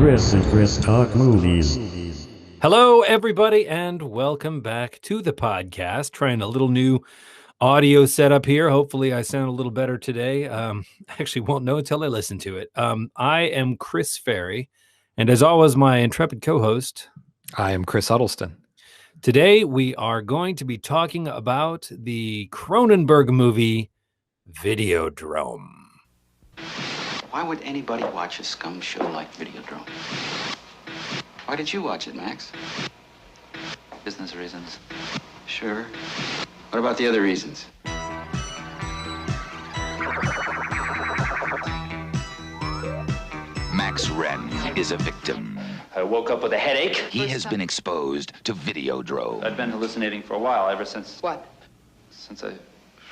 Chris and Chris Talk Movies. Hello, everybody, and welcome back to the podcast. Trying a little new audio setup here. Hopefully, I sound a little better today. Actually won't know until I listen to it. I am Chris Ferry, and as always, my intrepid co-host. I am Chris Huddleston. Today, we are going to be talking about the Cronenberg movie, Videodrome. Why would anybody watch a scum show like Videodrome? Why did you watch it, Max? Business reasons. Sure. What about the other reasons? Max Renn is a victim. I woke up with a headache. He has been exposed to Videodrome. I've been hallucinating for a while, ever since... What? Since I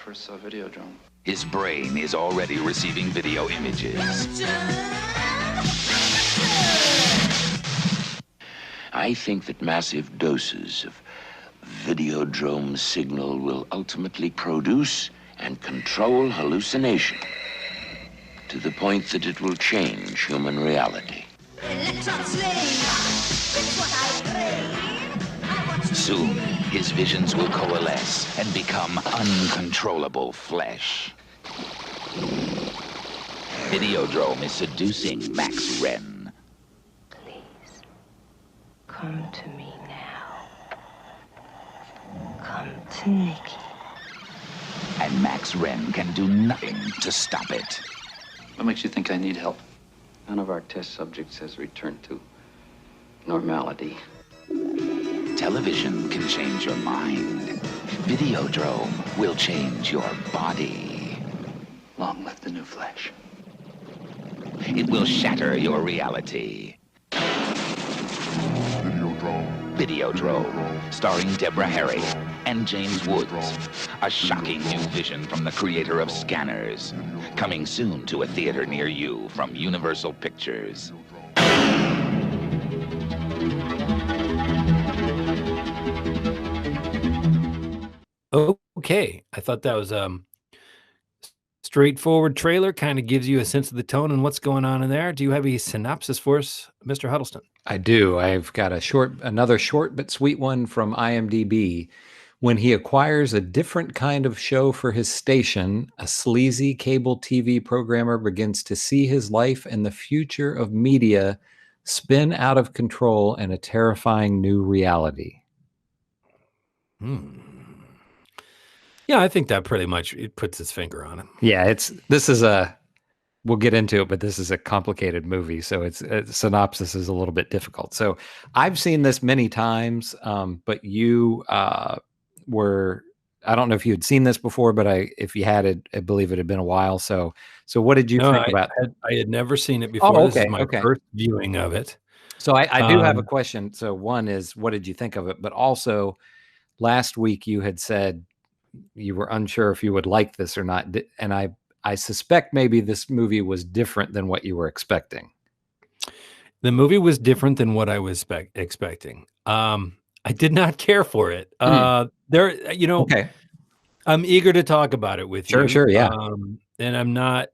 first saw Videodrome. His brain is already receiving video images. I think that massive doses of Videodrome signal will ultimately produce and control hallucination to the point that it will change human reality. Soon, his visions will coalesce and become uncontrollable flesh. Videodrome is seducing Max Renn. Please, come to me now. Come to Nikki. And Max Renn can do nothing to stop it. What makes you think I need help? None of our test subjects has returned to normality. Television can change your mind. Videodrome will change your body. Long live the new flesh. It will shatter your reality. Videodrome, starring Deborah Harry and James Woods. A shocking new vision from the creator of Scanners. Coming soon to a theater near you from Universal Pictures. Okay, I thought that was straightforward trailer, kind of gives you a sense of the tone and what's going on in there. Do you have a synopsis for us, Mr. Huddleston? I do. I've got another short but sweet one from IMDb. When he acquires a different kind of show for his station, a sleazy cable TV programmer begins to see his life and the future of media spin out of control in a terrifying new reality. Yeah, I think that pretty much it puts its finger on it. Yeah, we'll get into it, but this is a complicated movie, so synopsis is a little bit difficult. So I've seen this many times, but you I don't know if you had seen this before, but if you had it, I believe it had been a while. So what did you think about it? I had never seen it before. Oh, This is my first viewing of it. So I do have a question. So one is, what did you think of it? But also, last week you had said you were unsure if you would like this or not. And I suspect maybe this movie was different than what you were expecting. The movie was different than what I was expecting. I did not care for it. Okay. I'm eager to talk about it with you. Sure, yeah. And I'm not,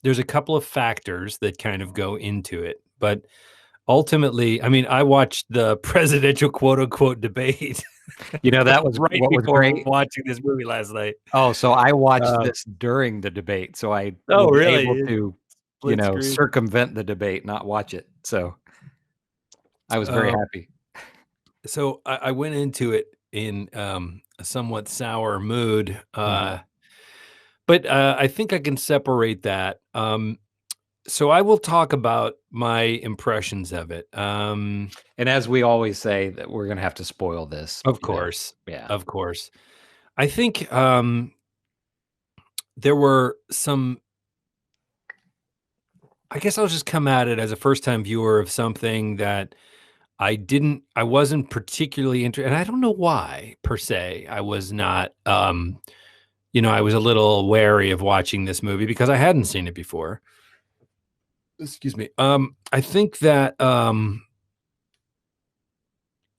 there's a couple of factors that kind of go into it, but ultimately, I mean, I watched the presidential quote unquote debate. That was right what was before great. Watching this movie last night. Oh, so I watched this during the debate, so I was really? able to, circumvent the debate, not watch it. So I was very happy. So I went into it in a somewhat sour mood, but I think I can separate that. So I will talk about my impressions of it. And as we always say, that we're going to have to spoil this. Of course. Yeah. Of course. I think there were some, I guess I'll just come at it as a first-time viewer of something that I wasn't particularly interested, and I don't know why, per se. I was not, I was a little wary of watching this movie because I hadn't seen it before. Excuse me. I think that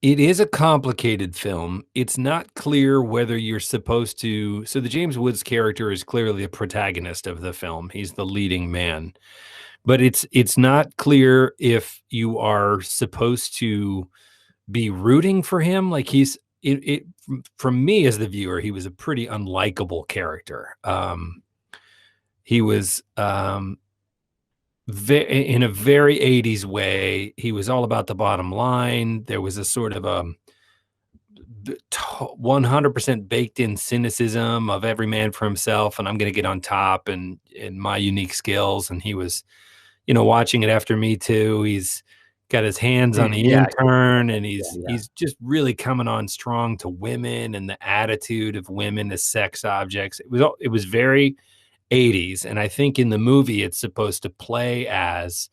it is a complicated film. It's not clear whether you're supposed to. So the James Woods character is clearly the protagonist of the film. He's the leading man. but it's not clear if you are supposed to be rooting for him. Like from me as the viewer, he was a pretty unlikable character. He was in a very 80s way. He was all about the bottom line. There was a sort of 100% baked in cynicism of every man for himself, and I'm going to get on top and my unique skills. And he was, watching it after Me Too. He's got his hands on the intern, and he's just really coming on strong to women and the attitude of women as sex objects. It was very 80s, and I think in the movie it's supposed to play as,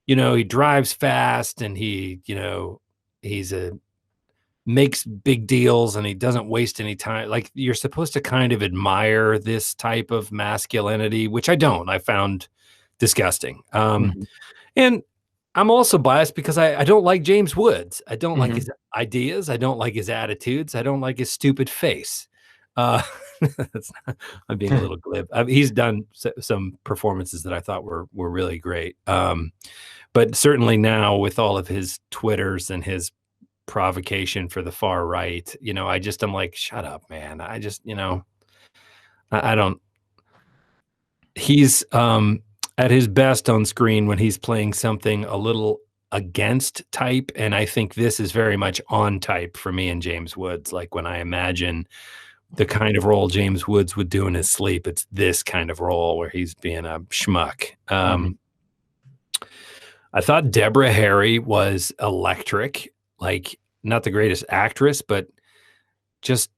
he drives fast, and he's makes big deals, and he doesn't waste any time. Like, you're supposed to kind of admire this type of masculinity, which I don't. I found disgusting. And I'm also biased because I don't like James Woods. I don't like his ideas. I don't like his attitudes. I don't like his stupid face. I'm being a little glib. He's done some performances that I thought were really great. But certainly now, with all of his Twitters and his provocation for the far right, I'm like, shut up, man. I just, I don't. He's at his best on screen when he's playing something a little against type, and I think this is very much on type for me and James Woods. Like, when I imagine the kind of role James Woods would do in his sleep, it's this kind of role where he's being a schmuck. I thought Deborah Harry was electric. Like, not the greatest actress, but just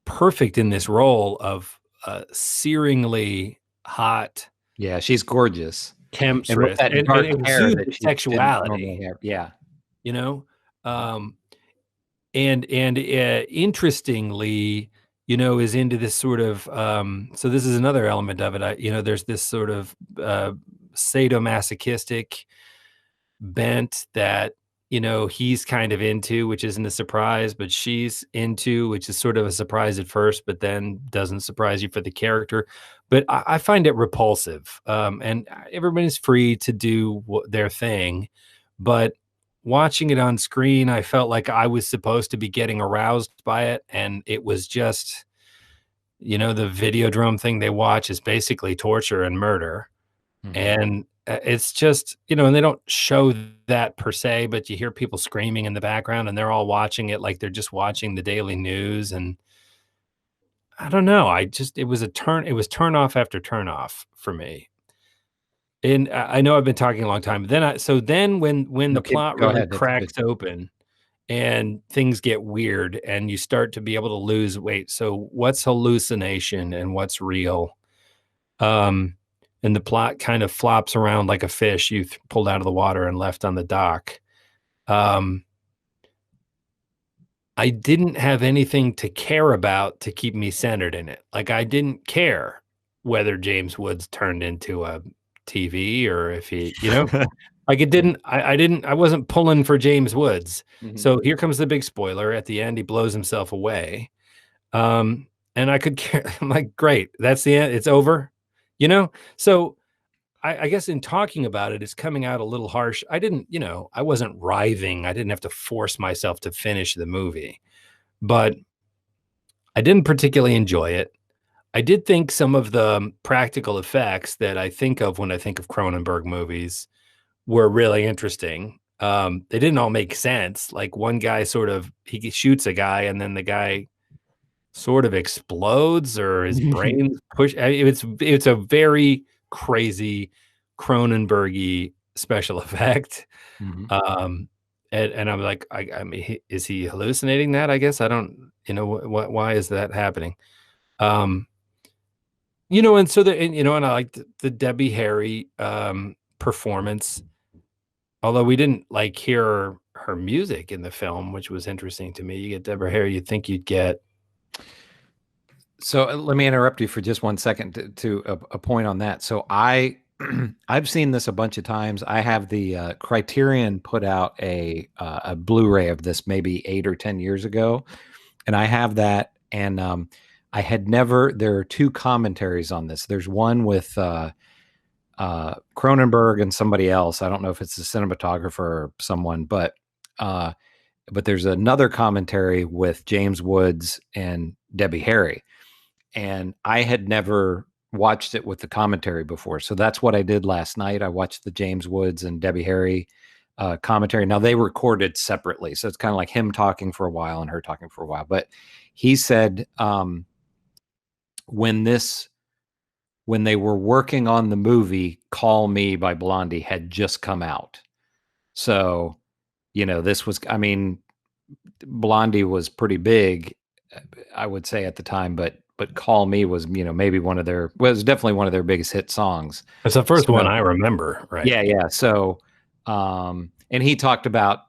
perfect in this role of searingly hot. Yeah, she's gorgeous. Temptress and exudes sexuality. Yeah. And interestingly, is into this sort of, so this is another element of it. There's this sort of sadomasochistic bent that, he's kind of into, which isn't a surprise, but she's into, which is sort of a surprise at first, but then doesn't surprise you for the character. But I find it repulsive. And everybody's free to do their thing. But watching it on screen, I felt like I was supposed to be getting aroused by it. And it was just, the Videodrome thing they watch is basically torture and murder. And it's just, and they don't show that per se, but you hear people screaming in the background, and they're all watching it like they're just watching the daily news. And I don't know. It was turn off after turn off for me. And I know I've been talking a long time. So then when the plot really cracks open and things get weird, and you start to be able to lose weight. So what's hallucination and what's real? And the plot kind of flops around like a fish you pulled out of the water and left on the dock. I didn't have anything to care about to keep me centered in it. Like, I didn't care whether James Woods turned into a TV or if he, like, it didn't, I wasn't pulling for James Woods. So here comes the big spoiler. At the end, he blows himself away. And I could care. I'm like, great. That's the end. It's over. So I guess in talking about it, it's coming out a little harsh. I wasn't writhing. I didn't have to force myself to finish the movie, but I didn't particularly enjoy it. I did think some of the practical effects that I think of when I think of Cronenberg movies were really interesting. They didn't all make sense. Like, one guy he shoots a guy, and then the guy sort of explodes, or his brain push. It's a very crazy Cronenberg-y special effect. And I'm like, I mean, is he hallucinating that? I guess I don't. Why is that happening? And so and I liked the Debbie Harry performance, although we didn't hear her music in the film, which was interesting to me. You get Deborah Harry, you'd think you'd get. So let me interrupt you for just 1 second to a point on that. So I've seen this a bunch of times. I have the Criterion put out a Blu-ray of this maybe 8 or 10 years ago, and I have that. And I had never. There are two commentaries on this. There's one with Cronenberg and somebody else. I don't know if it's a cinematographer or someone, but there's another commentary with James Woods and Debbie Harry. And I had never watched it with the commentary before. So that's what I did last night. I watched the James Woods and Debbie Harry commentary. Now they recorded separately. So it's kind of like him talking for a while and her talking for a while. But he said when they were working on the movie, Call Me by Blondie had just come out. So, this was, I mean, Blondie was pretty big, I would say at the time, but Call Me was, maybe was definitely one of their biggest hit songs. It's the first one I remember, right? Yeah. So, and he talked about,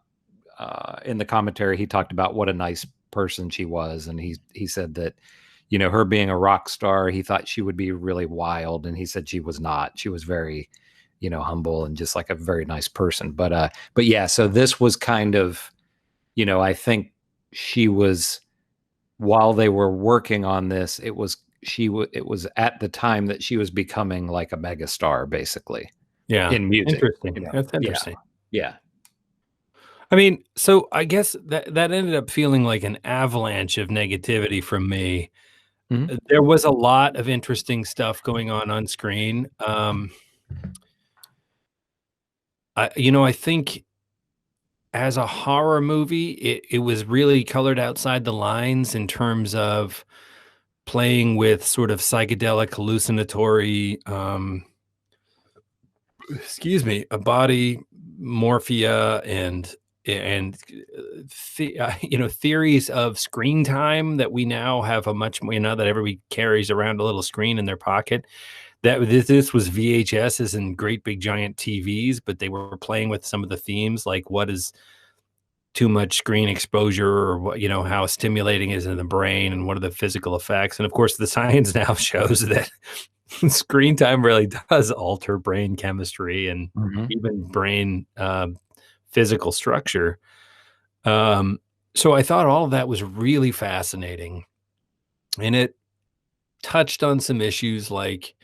in the commentary, he talked about what a nice person she was. And he said that, her being a rock star, he thought she would be really wild. And he said she was not. She was very, humble and just like a very nice person. But yeah, so this was kind of, I think she was, while they were working on this, it was at the time that she was becoming like a megastar, basically. Yeah. In music. Interesting. That's interesting. Yeah. I mean, so I guess that ended up feeling like an avalanche of negativity from me. Mm-hmm. There was a lot of interesting stuff going on screen. I think as a horror movie, it was really colored outside the lines in terms of playing with sort of psychedelic, hallucinatory, a body morphia and theories of screen time that we now have a much more, that everybody carries around a little screen in their pocket. That this was VHSs and great big giant TVs, but they were playing with some of the themes, like what is too much screen exposure, or what, how stimulating is in the brain, and what are the physical effects. And of course, the science now shows that screen time really does alter brain chemistry and even brain physical structure. So I thought all of that was really fascinating, and it touched on some issues like,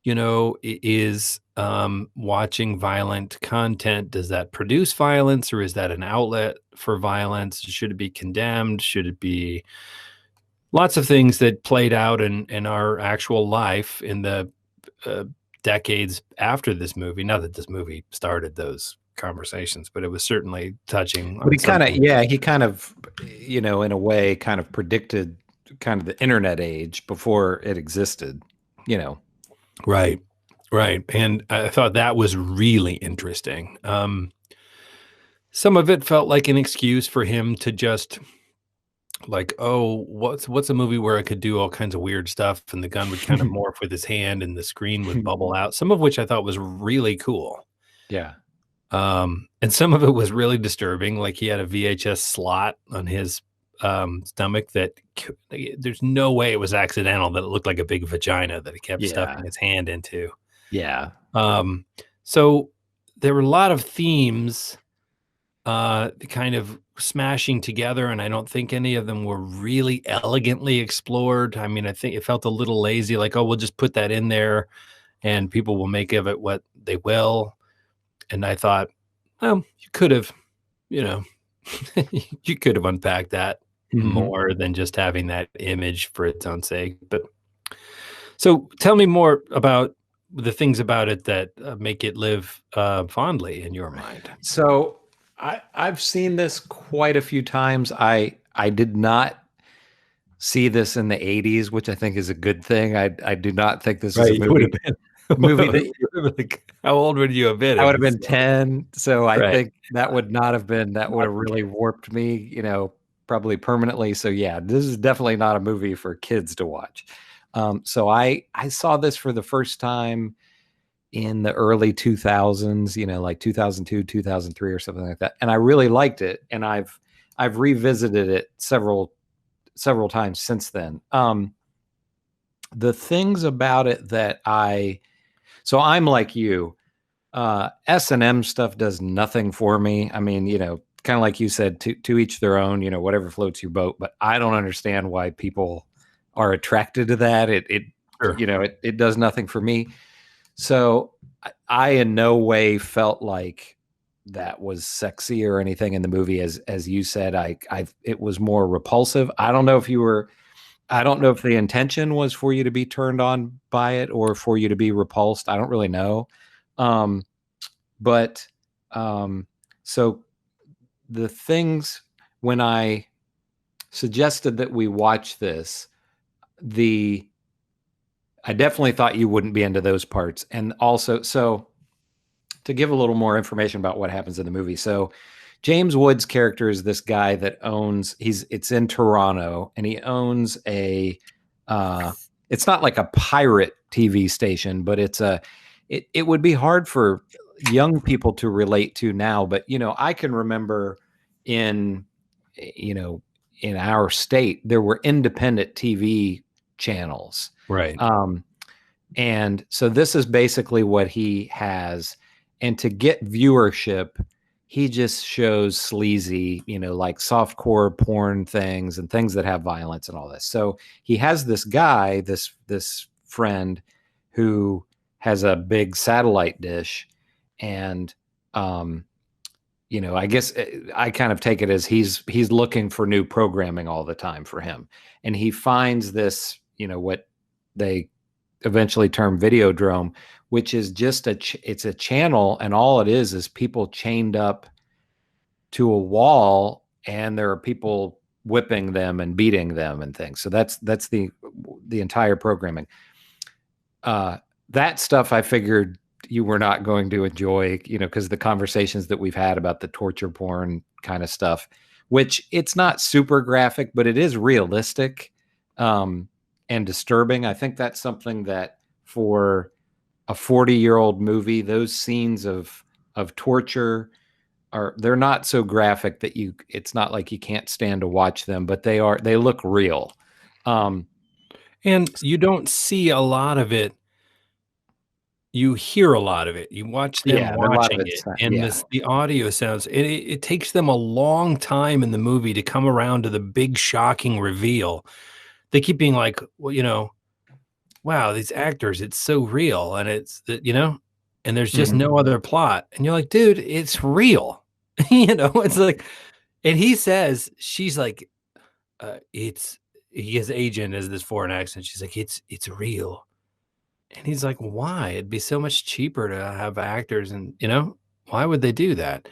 is watching violent content, does that produce violence, or is that an outlet for violence? Should it be condemned? Should it be lots of things that played out in our actual life in the decades after this movie? Not that this movie started those conversations, but it was certainly touching. But he kind of, in a way, kind of predicted kind of the internet age before it existed, Right. And I thought that was really interesting. Some of it felt like an excuse for him to just like, oh, what's a movie where I could do all kinds of weird stuff and the gun would kind of morph with his hand and the screen would bubble out. Some of which I thought was really cool. Yeah. And some of it was really disturbing. Like he had a VHS slot on his stomach that there's no way it was accidental, that it looked like a big vagina that he kept stuffing his hand into. Yeah. So there were a lot of themes kind of smashing together, and I don't think any of them were really elegantly explored. I mean, I think it felt a little lazy, like, oh, we'll just put that in there and people will make of it what they will. And I thought, well, you could have, you could have unpacked that more than just having that image for its own sake. But so tell me more about the things about it that make it live fondly in your mind. So I've seen this quite a few times. I did not see this in the 80s, which I think is a good thing. I do not think this is a movie. How old would you have been? I would have been 10. So I think that would not have been, that would have really warped me, probably permanently. So yeah, this is definitely not a movie for kids to watch. So I saw this for the first time in the early 2000s, like 2002, 2003 or something like that. And I really liked it. And I've revisited it several times since then. The things about it that so I'm like you, S&M stuff does nothing for me. I mean, kind of like you said, to each their own, whatever floats your boat, but I don't understand why people are attracted to that. It does nothing for me. So I in no way felt like that was sexy or anything in the movie. As you said, it was more repulsive. I don't know if the intention was for you to be turned on by it or for you to be repulsed. I don't really know. But so the things, when I suggested that we watch this, I definitely thought you wouldn't be into those parts. And also, so to give a little more information about what happens in the movie. So James Woods' character is this guy that it's in Toronto, and he owns it's not like a pirate TV station, but it would be hard for young people to relate to now. But, I can remember in our state, there were independent TV channels. Right. And so this is basically what he has. And to get viewership, he just shows sleazy, like softcore porn things and things that have violence and all this. So he has this guy, this friend who has a big satellite dish. And, I guess I kind of take it as he's looking for new programming all the time for him. And he finds this, what they eventually term Videodrome, which is just it's a channel, and all it is people chained up to a wall, and there are people whipping them and beating them and things. So that's the entire programming. That stuff I figured you were not going to enjoy, because the conversations that we've had about the torture porn kind of stuff, which it's not super graphic, but it is realistic and disturbing. I think that's something that for a 40-year-old movie, those scenes of torture they're not so graphic that it's not like you can't stand to watch them, but they look real. And you don't see a lot of it. You hear a lot of it. You watch them watching it, and the audio sounds. It takes them a long time in the movie to come around to the big shocking reveal. They keep being like, well, wow, these actors, it's so real, and it's and there's just no other plot, and you're like, dude, it's real. It's like, and he says, she's like, his agent has this foreign accent. She's like, it's real. And he's like, why? It'd be so much cheaper to have actors, and why would they do that?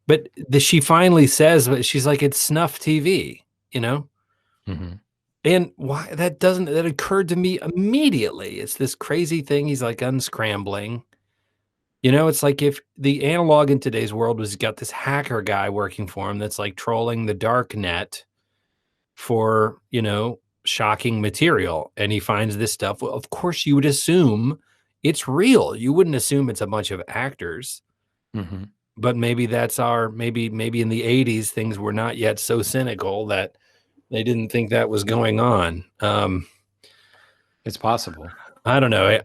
But she finally says, she's like, it's snuff TV, and why that occurred to me immediately. It's this crazy thing. He's like unscrambling. It's like if the analog in today's world was got this hacker guy working for him that's like trolling the dark net for, shocking material, and he finds this stuff. Well, of course you would assume it's real. You wouldn't assume it's a bunch of actors. But maybe that's maybe in the 80s things were not yet so cynical that they didn't think that was going on. It's possible. I don't know.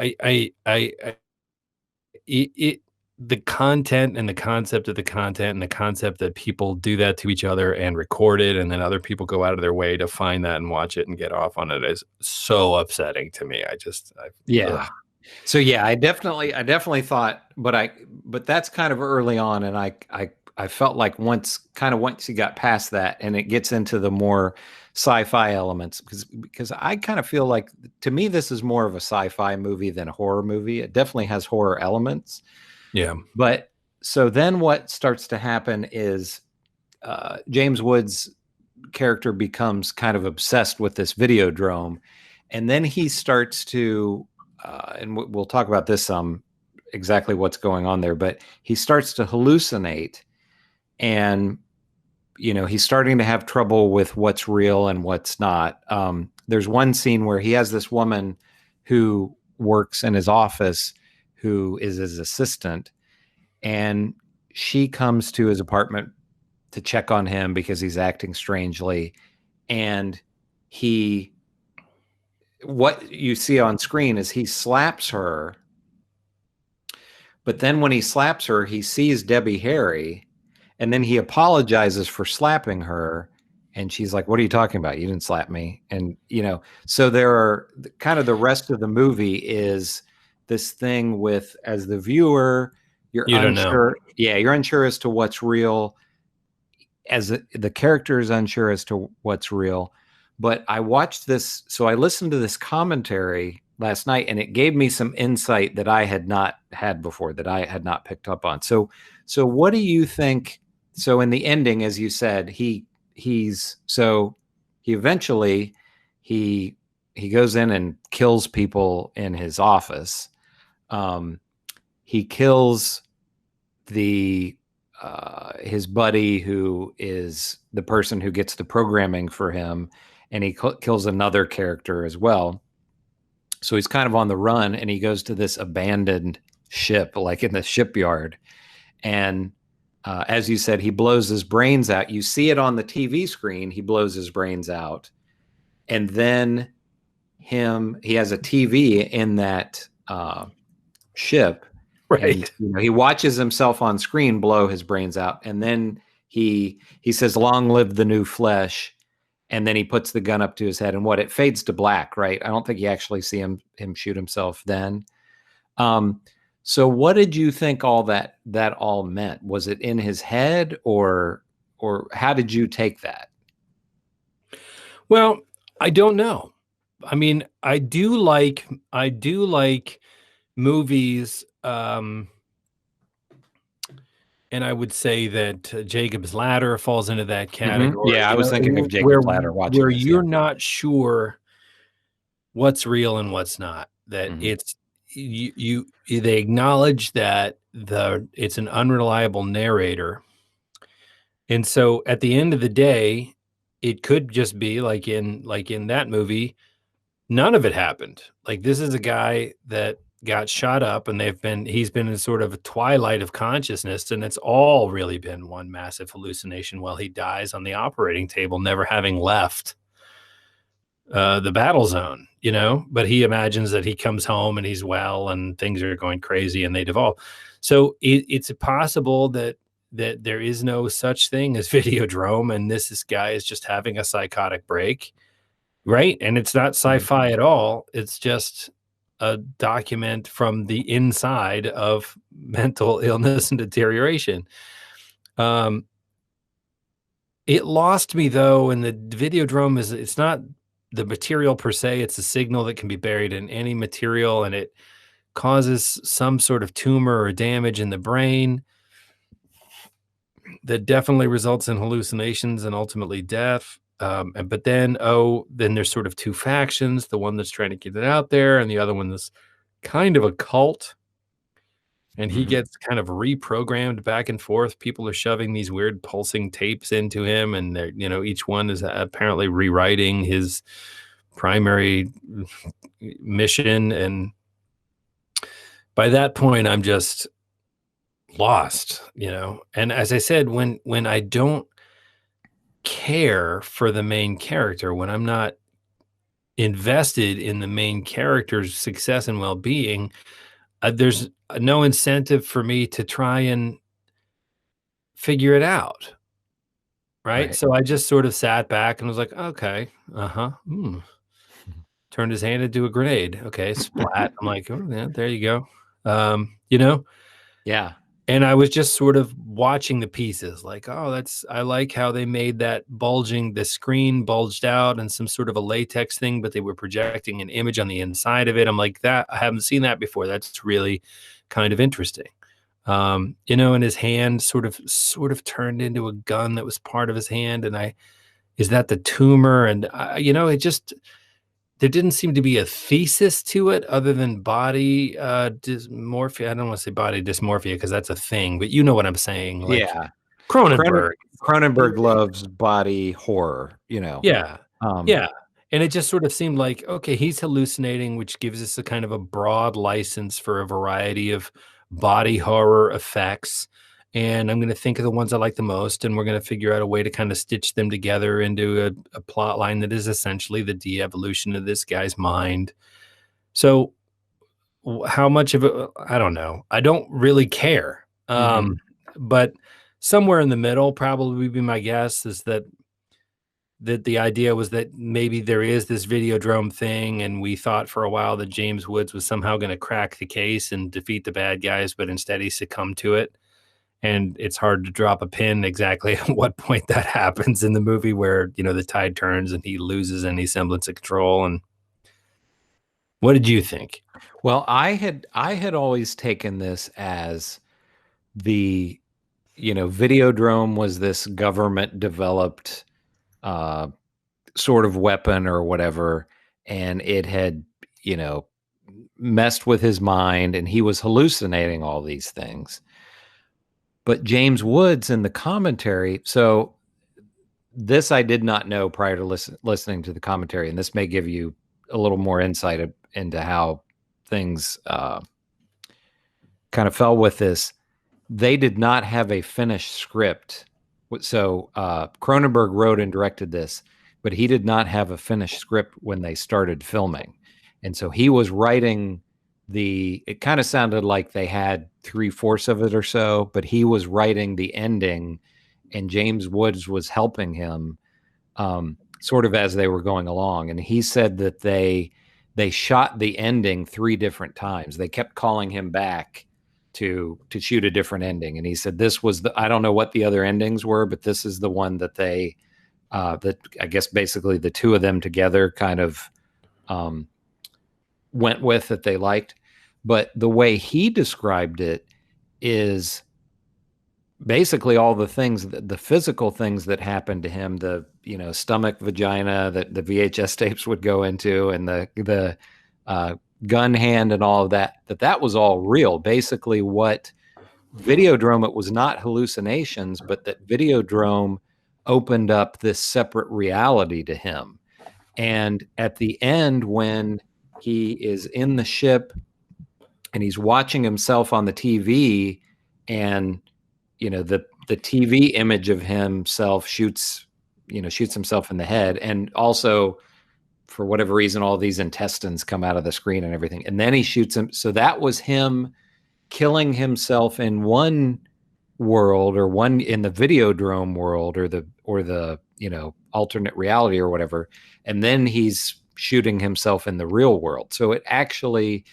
The content and the concept of the content and the concept that people do that to each other and record it, and then other people go out of their way to find that and watch it and get off on it, is so upsetting to me. So yeah, I definitely thought, but that's kind of early on, and I felt like once you got past that and it gets into the more sci-fi elements, because I kind of feel like, to me, this is more of a sci-fi movie than a horror movie. It definitely has horror elements. Yeah. But so then what starts to happen is James Woods' character becomes kind of obsessed with this Videodrome, and then he starts to, and we'll talk about this exactly what's going on there, but he starts to hallucinate, and he's starting to have trouble with what's real and what's not. There's one scene where he has this woman who works in his office who is his assistant, and she comes to his apartment to check on him because he's acting strangely. And what you see on screen is he slaps her, but then when he slaps her, he sees Debbie Harry, and then he apologizes for slapping her, and she's like, what are you talking about? You didn't slap me. And so there are kind of the rest of the movie is this thing with, as the viewer, you're You don't know. unsure. Yeah, you're unsure as to what's real. The character is unsure as to what's real. But I watched this, so I listened to this commentary last night, and it gave me some insight that I had not had before, that I had not picked up on. So what do you think? So in the ending, as you said, he eventually goes in and kills people in his office. He kills his buddy, who is the person who gets the programming for him, and he kills another character as well. So he's kind of on the run, and he goes to this abandoned ship, like in the shipyard. And as you said, he blows his brains out. You see it on the TV screen. He blows his brains out. And then he has a TV in that ship. Right. And, he watches himself on screen blow his brains out. And then he says, "Long live the new flesh." And then he puts the gun up to his head, and it fades to black, right? I don't think you actually see him shoot himself then. So what did you think all that all meant? Was it in his head, or how did you take that? Well, I don't know. I mean, I do like movies, and I would say that Jacob's Ladder falls into that category. Yeah, I was thinking of Jacob's Ladder watching where this, you're not sure what's real and what's not. That it's they acknowledge that it's an unreliable narrator, and so at the end of the day, it could just be like in that movie, none of it happened. Like, this is a guy that got shot up, and he's been in sort of a twilight of consciousness, and it's all really been one massive hallucination while he dies on the operating table, never having left the battle zone, but he imagines that he comes home and he's well and things are going crazy and they devolve. So it's possible that there is no such thing as Videodrome, and this guy is just having a psychotic break, right? And it's not sci-fi at all. It's just a document from the inside of mental illness and deterioration. It lost me, though, and the Videodrome it's not the material per se, it's a signal that can be buried in any material, and it causes some sort of tumor or damage in the brain that definitely results in hallucinations and ultimately death. But then there's sort of two factions, the one that's trying to get it out there and the other one that's kind of a cult. And he gets kind of reprogrammed back and forth. People are shoving these weird pulsing tapes into him, and they're, each one is apparently rewriting his primary mission. And by that point, I'm just lost, And as I said, when I don't care for the main character, when I'm not invested in the main character's success and well-being, there's no incentive for me to try and figure it out. Right. So I just sort of sat back and was like, okay, turned his hand into a grenade. Okay, splat. I'm like, oh yeah, there you go. Yeah. And I was just sort of watching the pieces, like, I like how they made that the screen bulged out and some sort of a latex thing, but they were projecting an image on the inside of it. I'm like, I haven't seen that before. That's really kind of interesting. And his hand sort of turned into a gun that was part of his hand. And is that the tumor? And it just, there didn't seem to be a thesis to it other than body dysmorphia. I don't want to say body dysmorphia because that's a thing, but you know what I'm saying. Like, yeah. Cronenberg loves body horror, Yeah. Yeah. And it just sort of seemed like, okay, he's hallucinating, which gives us a kind of a broad license for a variety of body horror effects. And I'm going to think of the ones I like the most, and we're going to figure out a way to kind of stitch them together into a plot line that is essentially the de-evolution of this guy's mind. So how much of it, I don't know. I don't really care. But somewhere in the middle, probably be my guess, is that that the idea was that maybe there is this Videodrome thing, and we thought for a while that James Woods was somehow going to crack the case and defeat the bad guys, but instead he succumbed to it. And it's hard to drop a pin exactly at what point that happens in the movie, where, you know, the tide turns and he loses any semblance of control. And what did you think? Well, I had always taken this as the, you know, Videodrome was this government developed sort of weapon or whatever, and it had, you know, messed with his mind, and he was hallucinating all these things. But James Woods in the commentary, so this I did not know prior to listening to the commentary, and this may give you a little more insight into how things kind of fell with this. They did not have a finished script. So Cronenberg wrote and directed this, but he did not have a finished script when they started filming. And so he was writing it kind of sounded like they had 3/4 of it or so, but he was writing the ending, and James Woods was helping him sort of as they were going along. And he said that they shot the ending 3 different times. They kept calling him back to shoot a different ending. And he said this was I don't know what the other endings were, but this is the one that they, that I guess basically the two of them together kind of went with, that they liked. But the way he described it is basically all the things, the physical things that happened to him, the, you know, stomach, vagina that the VHS tapes would go into, and the gun hand and all of that was all real. Basically what Videodrome, it was not hallucinations, but that Videodrome opened up this separate reality to him. And at the end, when he is in the ship and he's watching himself on the TV, and, you know, the TV image of himself shoots himself in the head. And also, for whatever reason, all these intestines come out of the screen and everything. And then he shoots him. So that was him killing himself in one world, or one in the Videodrome world, or the, you know, alternate reality or whatever. And then he's shooting himself in the real world. So it actually,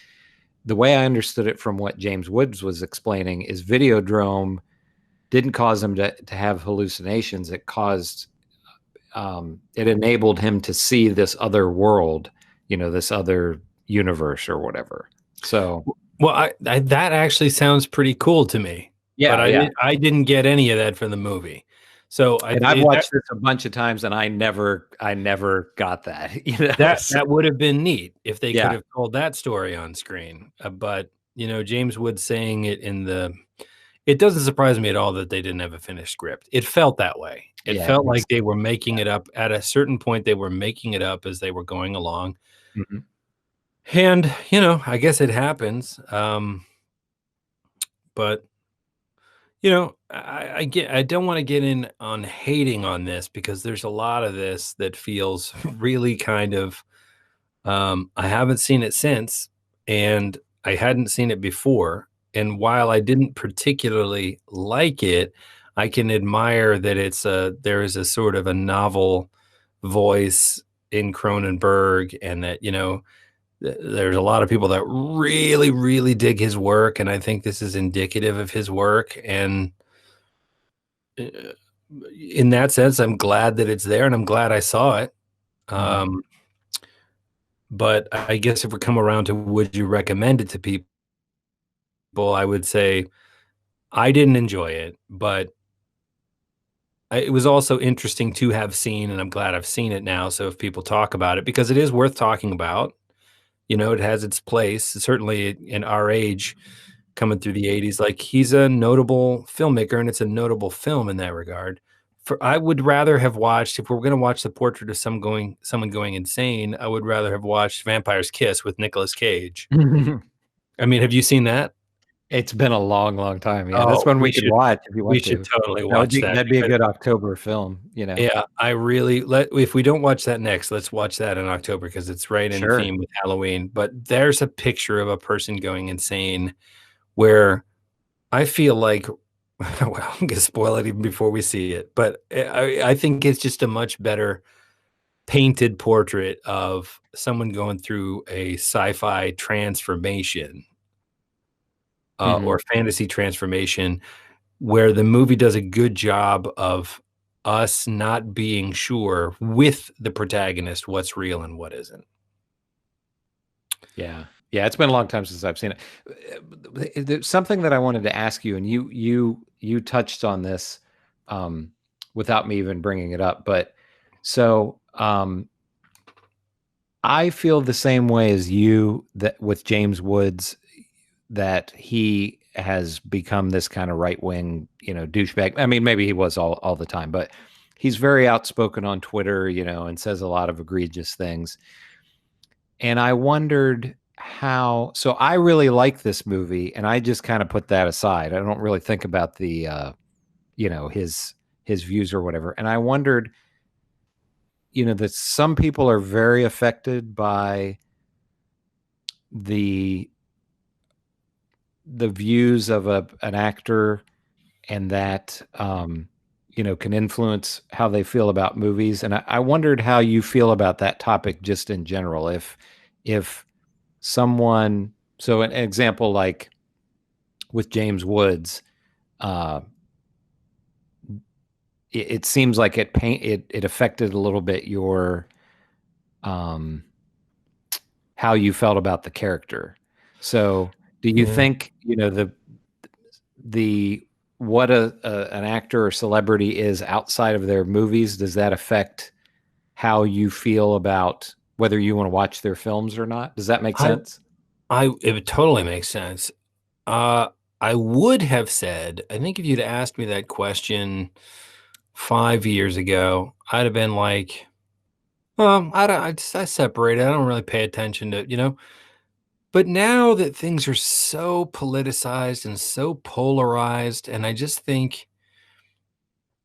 the way I understood it from what James Woods was explaining, is Videodrome didn't cause him to have hallucinations. It caused, it enabled him to see this other world, you know, this other universe or whatever. So, well, that actually sounds pretty cool to me. Yeah, but I didn't get any of that from the movie. So I've watched this a bunch of times, and I never got that. You know? That would have been neat if they could have told that story on screen. But, you know, James Woods saying it it doesn't surprise me at all that they didn't have a finished script. It felt that way. It felt like they were making it up. At a certain point, they were making it up as they were going along. Mm-hmm. And, you know, I guess it happens. But, you know, I don't want to get in on hating on this, because there's a lot of this that feels really kind of, I haven't seen it since, and I hadn't seen it before. And while I didn't particularly like it, I can admire that there is a sort of a novel voice in Cronenberg, and that, you know, there's a lot of people that really, really dig his work. And I think this is indicative of his work. And in that sense, I'm glad that it's there, and I'm glad I saw it. But I guess if we come around to would you recommend it to people, I would say I didn't enjoy it, but it was also interesting to have seen, and I'm glad I've seen it now. So if people talk about it, because it is worth talking about, you know, it has its place, certainly in our age, coming through the 80s. Like, he's a notable filmmaker, and it's a notable film in that regard. I would rather have watched, if we're going to watch the portrait of someone going insane, I would rather have watched Vampire's Kiss with Nicolas Cage. I mean, have you seen that? It's been a long, long time. Yeah, that's one we could watch if you want we to. should totally watch that. That'd be a good October film, you know. Yeah, if we don't watch that next, let's watch that in October, because it's right in theme with Halloween. But there's a picture of a person going insane where I feel like, well, I'm going to spoil it even before we see it, but I think it's just a much better painted portrait of someone going through a sci-fi transformation or fantasy transformation, where the movie does a good job of us not being sure with the protagonist what's real and what isn't. Yeah. Yeah, it's been a long time since I've seen it. There's something that I wanted to ask you, and you touched on this without me even bringing it up. But so I feel the same way as you that with James Woods, that he has become this kind of right wing, douchebag. I mean, maybe he was all the time, but he's very outspoken on Twitter, and says a lot of egregious things. And I wondered how. So I really like this movie, and I just kind of put that aside. I don't really think about the, his views or whatever. And I wondered, that some people are very affected by the views of an actor, and that can influence how they feel about movies. And I wondered how you feel about that topic just in general. If someone, so an example like with James Woods, it seems like it affected a little bit your how you felt about the character. So do you think the what an actor or celebrity is outside of their movies, does that affect how you feel about whether you want to watch their films or not? Does that make sense? It totally makes sense. I would have said, I think if you'd asked me that question 5 years ago, I'd have been like, I separate it. I don't really pay attention to. But now that things are so politicized and so polarized, and I just think,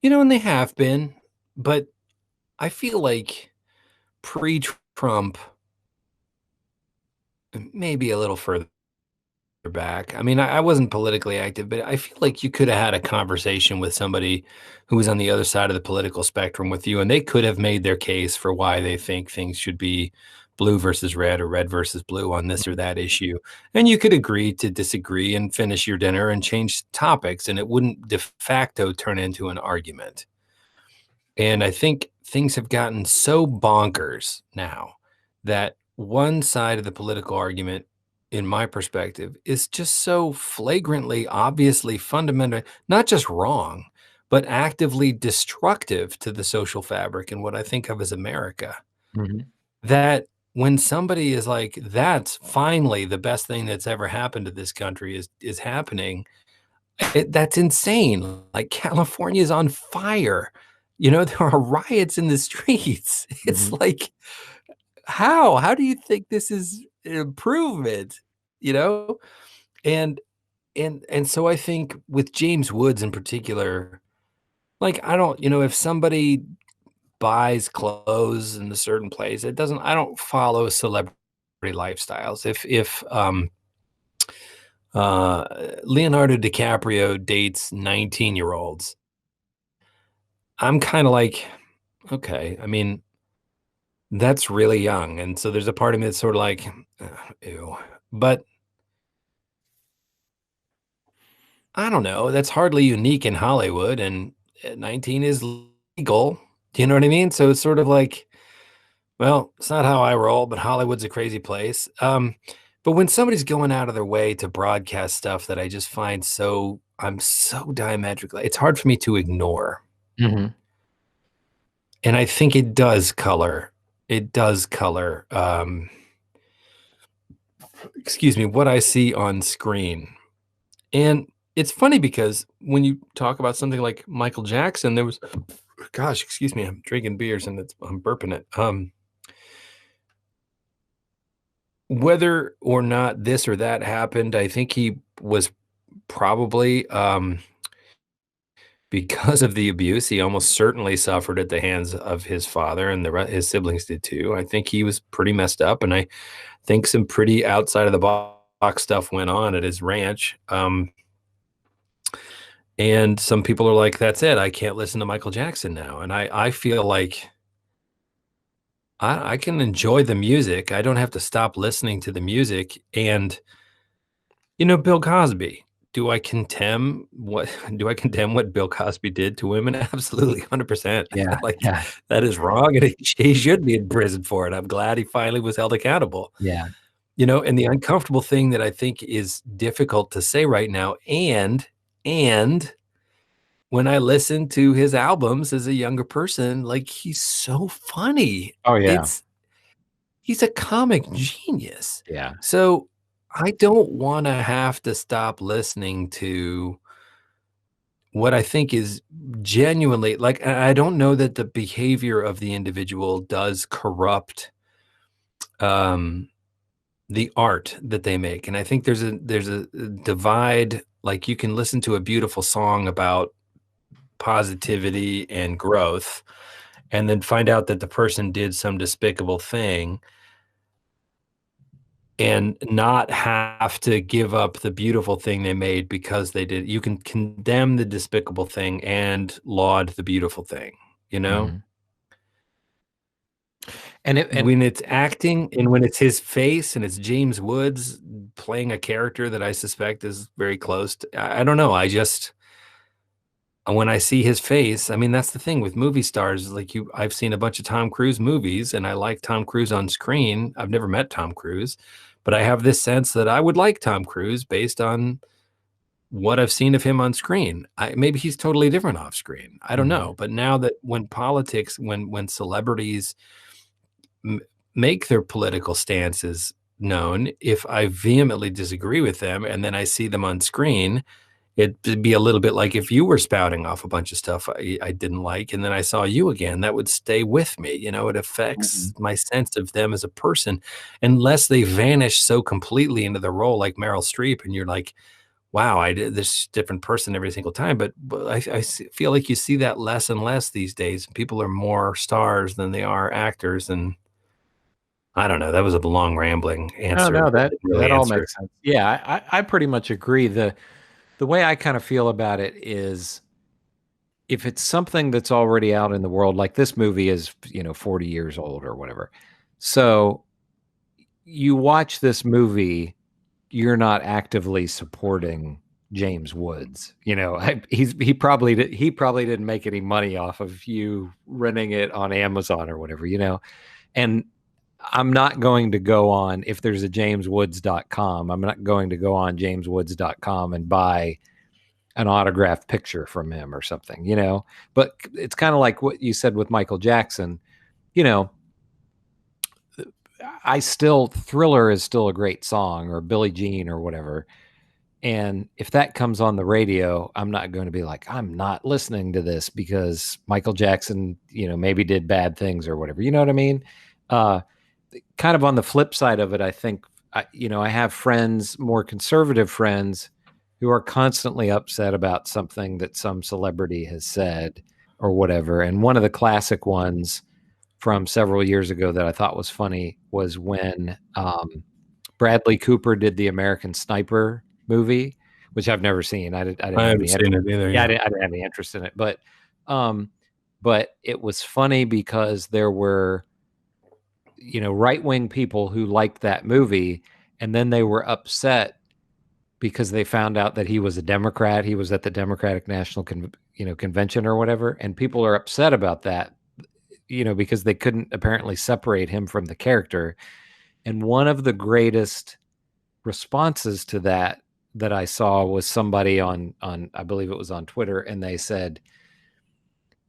and they have been, but I feel like pre-Trump, maybe a little further back. I mean, I wasn't politically active, but I feel like you could have had a conversation with somebody who was on the other side of the political spectrum with you, and they could have made their case for why they think things should be blue versus red or red versus blue on this or that issue. And you could agree to disagree and finish your dinner and change topics, and it wouldn't de facto turn into an argument. And I think things have gotten so bonkers now that one side of the political argument, in my perspective, is just so flagrantly, obviously, fundamentally, not just wrong, but actively destructive to the social fabric and what I think of as America. That when somebody is like, that's finally the best thing that's ever happened to this country is happening, that's insane. Like, California is on fire. There are riots in the streets. It's like, how do you think this is an improvement? And so I think with James Woods in particular, like, I don't, if somebody buys clothes in a certain place, I don't follow celebrity lifestyles. If Leonardo DiCaprio dates 19-year-olds, I'm kind of like, okay, I mean, that's really young. And so there's a part of me that's sort of like, ew. But I don't know. That's hardly unique in Hollywood, and 19 is legal. Do you know what I mean? So it's sort of like, well, it's not how I roll, but Hollywood's a crazy place. But when somebody's going out of their way to broadcast stuff that I just find I'm so diametrically, it's hard for me to ignore. And I think it does color. Excuse me, what I see on screen. And it's funny because when you talk about something like Michael Jackson, there was, gosh, excuse me, I'm drinking beers and I'm burping it. Whether or not this or that happened, I think he was probably, because of the abuse, he almost certainly suffered at the hands of his father, and his siblings did too. I think he was pretty messed up, and I think some pretty outside of the box stuff went on at his ranch. And some people are like, that's it. I can't listen to Michael Jackson now. And I feel like I can enjoy the music. I don't have to stop listening to the music. And Bill Cosby. Do I condemn what Bill Cosby did to women? Absolutely, 100%. Yeah, Like, yeah, that is wrong, and he should be in prison for it. I'm glad he finally was held accountable. yeah. And the uncomfortable thing that I think is difficult to say right now, and when I listen to his albums as a younger person, like, he's so funny. Oh, yeah, He's a comic genius. yeah. So I don't want to have to stop listening to what I think is genuinely, like, I don't know that the behavior of the individual does corrupt um, the art that they make. And I think there's a divide. Like, you can listen to a beautiful song about positivity and growth and then find out that the person did some despicable thing and not have to give up the beautiful thing they made because they did. You can condemn the despicable thing and laud the beautiful thing, you know? Mhm. And When it's acting and when it's his face and it's James Woods playing a character that I suspect is very close to, I don't know. When I see his face, I mean, that's the thing with movie stars. Like, I've seen a bunch of Tom Cruise movies and I like Tom Cruise on screen. I've never met Tom Cruise, but I have this sense that I would like Tom Cruise based on what I've seen of him on screen. Maybe he's totally different off screen. I don't know. But now that when politics, when celebrities make their political stances known, if I vehemently disagree with them and then I see them on screen, it'd be a little bit like if you were spouting off a bunch of stuff I didn't like, and then I saw you again, that would stay with me. It affects my sense of them as a person, unless they vanish so completely into the role like Meryl Streep, and you're like, wow, I did this different person every single time. But feel like you see that less and less these days. People are more stars than they are actors, and I don't know. That was a long rambling no, answer. no, But that it really that all answered. makes sense. Yeah, I pretty much agree. The way I kind of feel about it is if it's something that's already out in the world, like this movie is, 40 years old or whatever. So you watch this movie, you're not actively supporting James Woods. He probably didn't make any money off of you renting it on Amazon or whatever. And I'm not going to go on, if there's a jameswoods.com, I'm not going to go on jameswoods.com and buy an autographed picture from him or something. But it's kind of like what you said with Michael Jackson. you know Thriller is still a great song, or Billie Jean or whatever. And if that comes on the radio, I'm not going to be like, I'm not listening to this because Michael Jackson, maybe did bad things or whatever. You know what I mean? Uh, Kind of on the flip side of it, I think, I have friends, more conservative friends, who are constantly upset about something that some celebrity has said or whatever. And one of the classic ones from several years ago that I thought was funny was when Bradley Cooper did the American Sniper movie, which I've never seen. I didn't I have haven't any seen it either. I didn't have any interest in it, um, but it was funny because there were, right-wing people who liked that movie, and then they were upset because they found out that he was a Democrat. He was at the Democratic National Convention or whatever, and people are upset about that, because they couldn't apparently separate him from the character. And one of the greatest responses to that I saw was somebody on I believe it was on Twitter, and they said,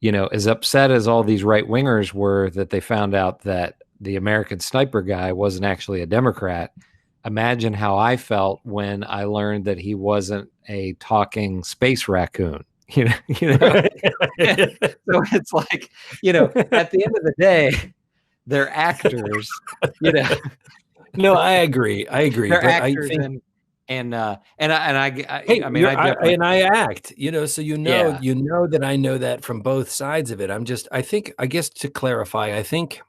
as upset as all these right wingers were that they found out that the American Sniper guy wasn't actually a Democrat, imagine how I felt when I learned that he wasn't a talking space raccoon. So it's like, at the end of the day, they're actors. No, I agree. They're But actors, I think, I mean, and I act, so Yeah. that I know that from both sides of it. I guess to clarify, I think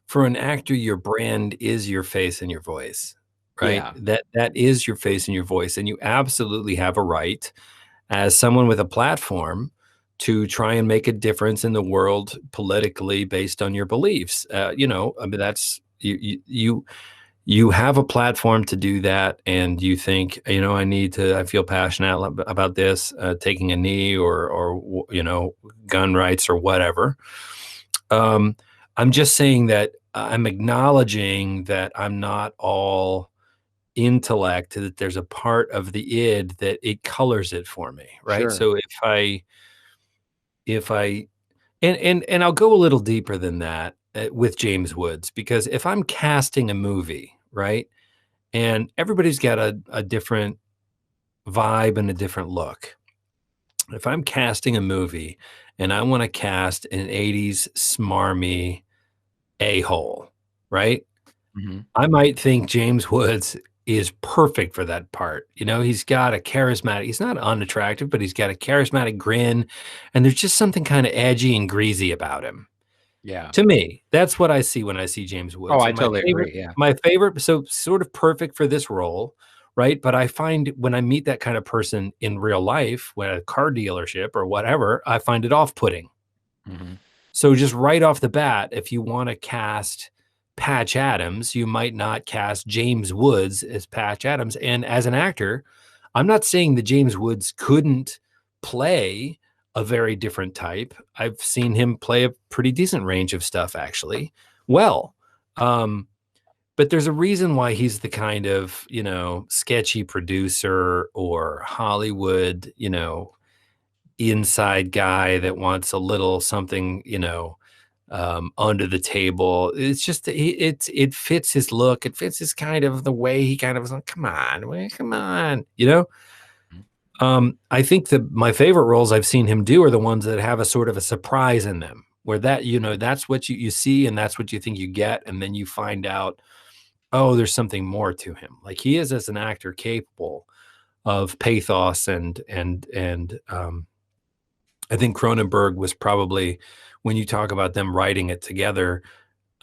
for an actor, your brand is your face and your voice, right? Yeah. That is your face and your voice, and you absolutely have a right as someone with a platform to try and make a difference in the world politically based on your beliefs. You know, I mean, that's you have a platform to do that, and you think, you know, I feel passionate about this, taking a knee or you know, gun rights or whatever. I'm just saying that I'm acknowledging that I'm not all intellect, that there's a part of the id that it colors it for me, right? Sure. So if I and I'll go a little deeper than that with James Woods, because if I'm casting a movie, right, and everybody's got a different vibe and a different look. If I'm casting a movie and I want to cast an 80s smarmy a-hole, right? Mhm. I might think James Woods is perfect for that part. You know, he's got he's not unattractive, but he's got a charismatic grin, and there's just something kind of edgy and greasy about him. Yeah. To me, that's what I see when I see James Woods. Oh, I And totally agree. Yeah. my favorite, so sort of perfect for this role, right? But I find when I meet that kind of person in real life, when at a car dealership or whatever, I find it off-putting. Mhm. So just right off the bat, if you want to cast Patch Adams, you might not cast James Woods as Patch Adams. And as an actor, I'm not saying that James Woods couldn't play a very different type. I've seen him play a pretty decent range of stuff, actually. Well, but there's a reason why he's the kind of, you know, sketchy producer or Hollywood, you know, inside guy that wants a little something, you know, under the table. It's just it fits his look. It fits his kind of the way he kind of was like, come on, man, come on, you know. I think that my favorite roles I've seen him do are the ones that have a sort of a surprise in them, where that, you know, that's what you see and that's what you think you get, and then you find out, oh, there's something more to him. Like he is as an actor capable of pathos and I think Cronenberg was probably, when you talk about them writing it together,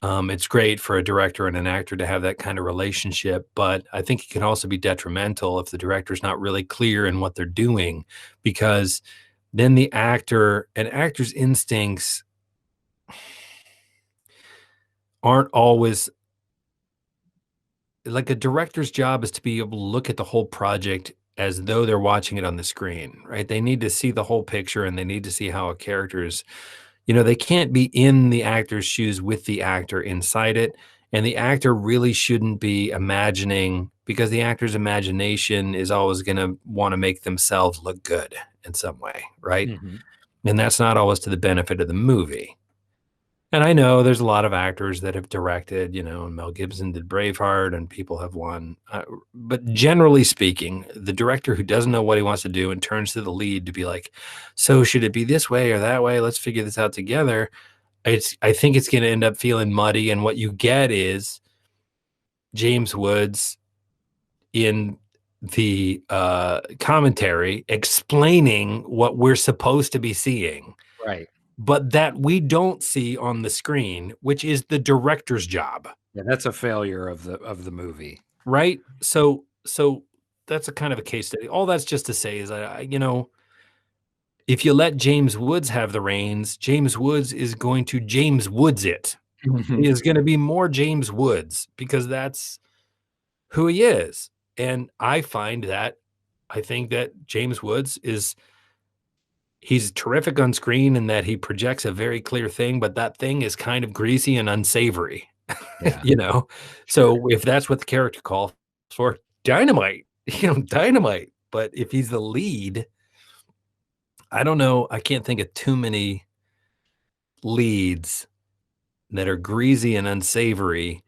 it's great for a director and an actor to have that kind of relationship, but I think it can also be detrimental if the director's not really clear in what they're doing, because then the actor's instincts aren't always like a director's job is to be able to look at the whole project as though they're watching it on the screen, right? They need to see the whole picture and they need to see how a character's, you know, they can't be in the actor's shoes with the actor inside it. And the actor really shouldn't be imagining, because the actor's imagination is always going to want to make themselves look good in some way, right? Mhm. And that's not always to the benefit of the movie. And I know there's a lot of actors that have directed, you know, and Mel Gibson did Braveheart and people have won. But generally speaking, the director who doesn't know what he wants to do and turns to the lead to be like, so should it be this way or that way? Let's figure this out together. I think it's going to end up feeling muddy. And what you get is James Woods in the commentary explaining what we're supposed to be seeing, Right. but that we don't see on the screen, which is the director's job. Yeah, that's a failure of the movie. Right? So that's a kind of a case study. All that's just to say is you know, if you let James Woods have the reins, James Woods is going to James Woods it. He is going to be more James Woods because that's who he is. And I think that James Woods he's terrific on screen in that he projects a very clear thing, but that thing is kind of greasy and unsavory, Yeah. you know? So if that's what the character calls for, dynamite, you know, dynamite. But if he's the lead, I don't know. I can't think of too many leads that are greasy and unsavory,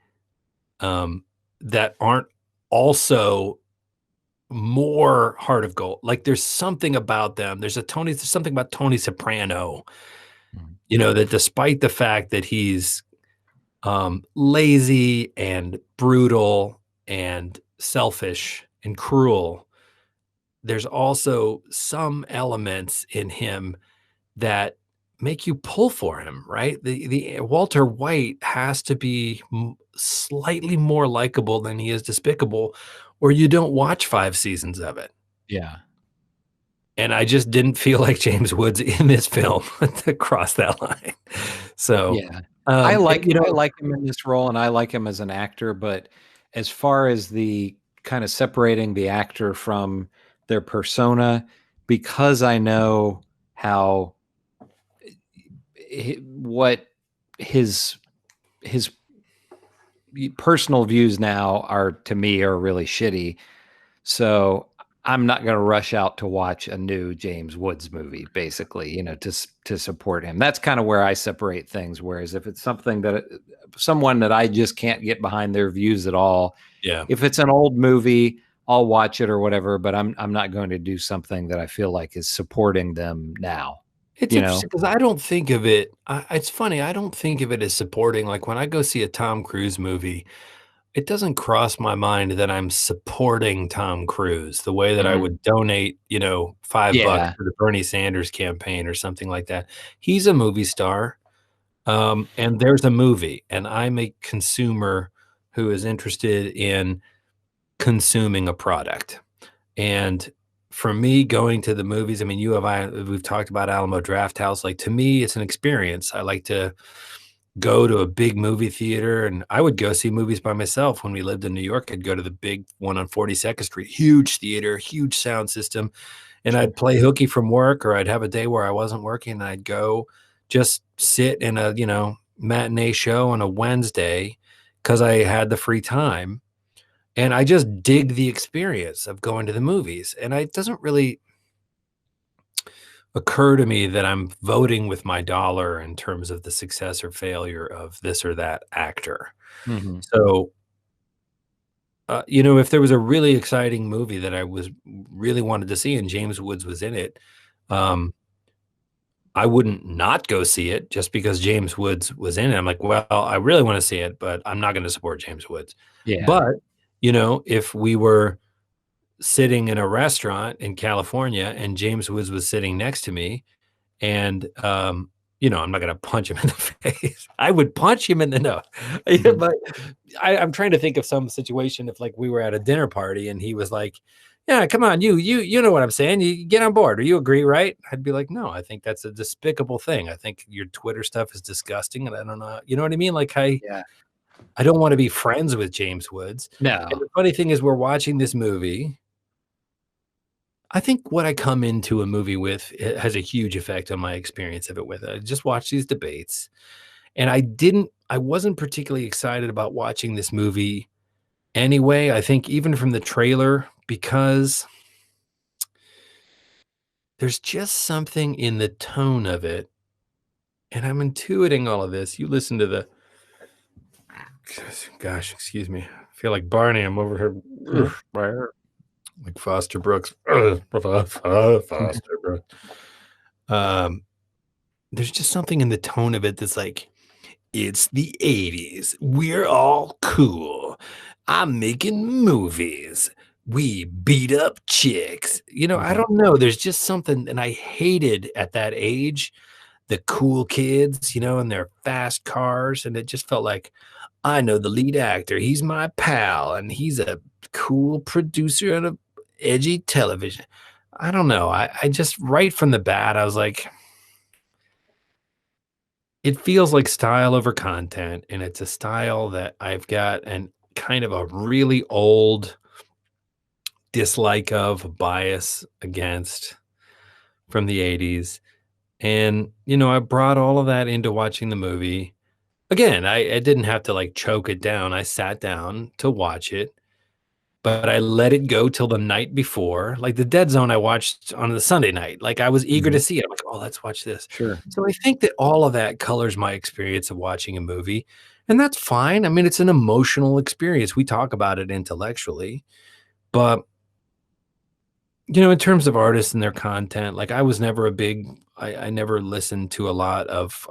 that aren't also more heart of gold. Like there's something about them. There's something about Tony Soprano, Mhm. you know, that despite the fact that he's lazy and brutal and selfish and cruel, there's also some elements in him that make you pull for him, right? The Walter White has to be slightly more likable than he is despicable, or you don't watch 5 seasons of it. Yeah. and I just didn't feel like James Woods in this film to cross that line. So, Yeah. I like you know, I like him in this role, and I like him as an actor, but as far as the kind of separating the actor from their persona, because I know how what his personal views now are, to me, are really shitty. So I'm not going to rush out to watch a new James Woods movie, basically, to support him. That's kind of where I separate things. Whereas if it's something that someone that I just can't get behind their views at all, yeah, if it's an old movie, I'll watch it or whatever, but I'm not going to do something that I feel like is supporting them now. it's interesting because I don't think of it. It's funny. I don't think of it as supporting. Like when I go see a Tom Cruise movie, it doesn't cross my mind that I'm supporting Tom Cruise the way that I would donate, $5 Yeah. for the Bernie Sanders campaign or something like that. He's a movie star, and there's a movie, and I'm a consumer who is interested in consuming a product. And for me, going to the movies, I mean, we've talked about Alamo Drafthouse. Like to me, it's an experience. I like to go to a big movie theater, and I would go see movies by myself when we lived in New York. I'd go to the big one on 42nd Street, huge theater, huge sound system, and I'd play hooky from work, or I'd have a day where I wasn't working, and I'd go just sit in a, matinee show on a Wednesday because I had the free time. And I just dig the experience of going to the movies. And it doesn't really occur to me that I'm voting with my dollar in terms of the success or failure of this or that actor. So, if there was a really exciting movie that I really wanted to see and James Woods was in it, I wouldn't not go see it just because James Woods was in it. I'm like, well, I really want to see it, but I'm not going to support James Woods. Yeah. But, if we were sitting in a restaurant in California and James Woods was sitting next to me and, I'm not going to punch him in the face. I would punch him in the nose. But I'm trying to think of some situation if like we were at a dinner party and he was like, yeah, come on, you know what I'm saying? You get on board or you agree, right? I'd be like, no, I think that's a despicable thing. I think your Twitter stuff is disgusting. And I don't know, you know what I mean? Like I don't want to be friends with James Woods. No. And the funny thing is we're watching this movie. I think what I come into a movie with has a huge effect on my experience of it with it. I just watched these debates and I wasn't particularly excited about watching this movie anyway. I think even from the trailer, because there's just something in the tone of it. And I'm intuiting all of this. You listen to gosh, excuse me. I feel like Barney. I'm over here. Like Foster Brooks. Foster Brooks. There's just something in the tone of it that's like, it's the 80s. We're all cool. I'm making movies. We beat up chicks. I don't know. There's just something, and I hated at that age the cool kids, and their fast cars. And it just felt like, I know the lead actor. He's my pal, and he's a cool producer on a edgy television. I don't know. I just right from the bat, I was like, it feels like style over content, and it's a style that I've got and kind of a really old dislike of, bias against from the 80s. And, I brought all of that into watching the movie. Again, I didn't have to like choke it down. I sat down to watch it. But I let it go till the night before. Like the Dead Zone I watched on the Sunday night. Like I was eager to see it. I'm like, oh, let's watch this. Sure. So I think that all of that colors my experience of watching a movie. And that's fine. I mean, it's an emotional experience. We talk about it intellectually. But, in terms of artists and their content, like I was never I never listened to a lot of,